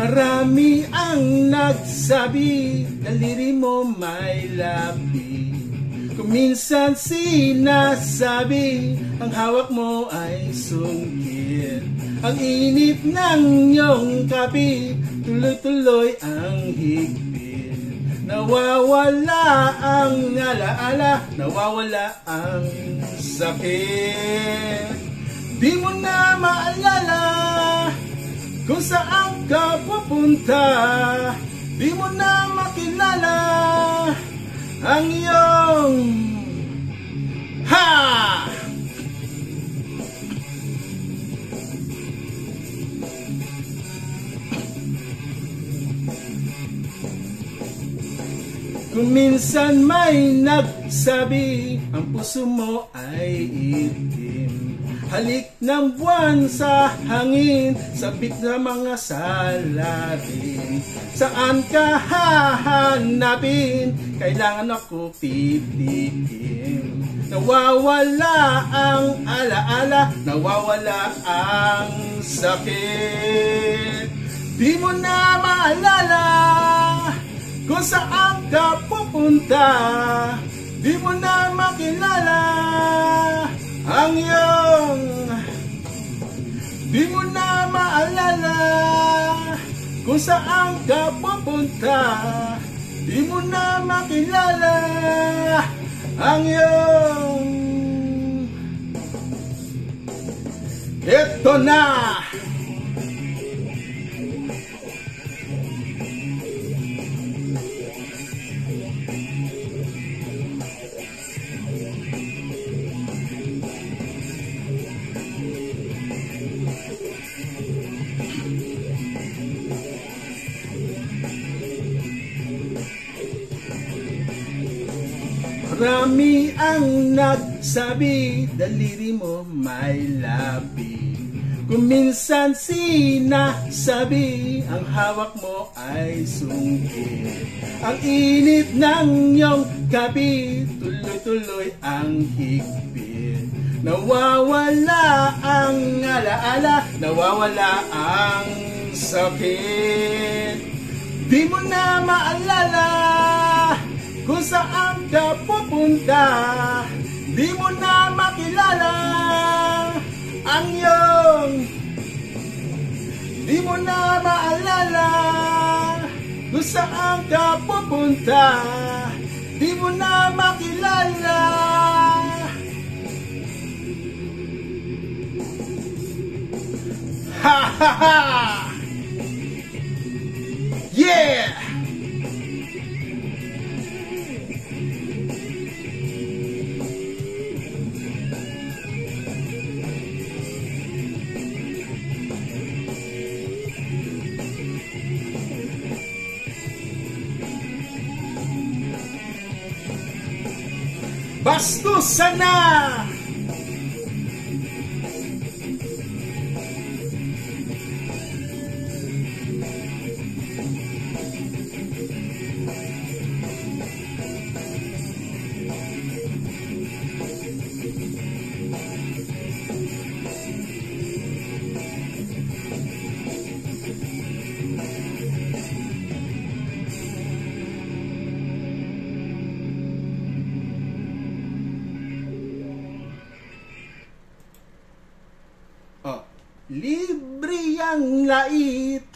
Marami ang nagsabi, daliri mo may labi. Kung minsan sinasabi, ang hawak mo ay sungkit. Ang init ng iyong kape, tuloy-tuloy ang higpit. Nawawala ang alaala, nawawala ang sakit. Di mo na maalala kung saan ka pupunta. Di mo na makilala ang iyong Kung minsan may nagsabi, ang puso mo ay itim. Halik ng buwan sa hangin, sabik na mga salarin. Saan ka hahanapin? Kailangan ako pipiliin. Nawawala ang alaala, nawawala ang sakit. Di mo na maalala kung saan ka pupunta. Di mo na makilala ang iyong. Di mo na maalala kung saan ka pupunta. Di mo na makilala ang iyong. Ito na! Marami ang nagsabi, daliri mo may labi. Kung minsan sinasabi, ang hawak mo ay sungkit. Ang init ng iyong kape, tuloy-tuloy ang higpit. Nawawala ang alaala, nawawala ang sakit. Di mo na maalala kung saan ka pupunta. Di mo na makilala ang iyong. Di mo na maalala kung saan ka pupunta. Di mo na makilala. Ha ha ha! Yeah! Bastusan na! Libre yang lait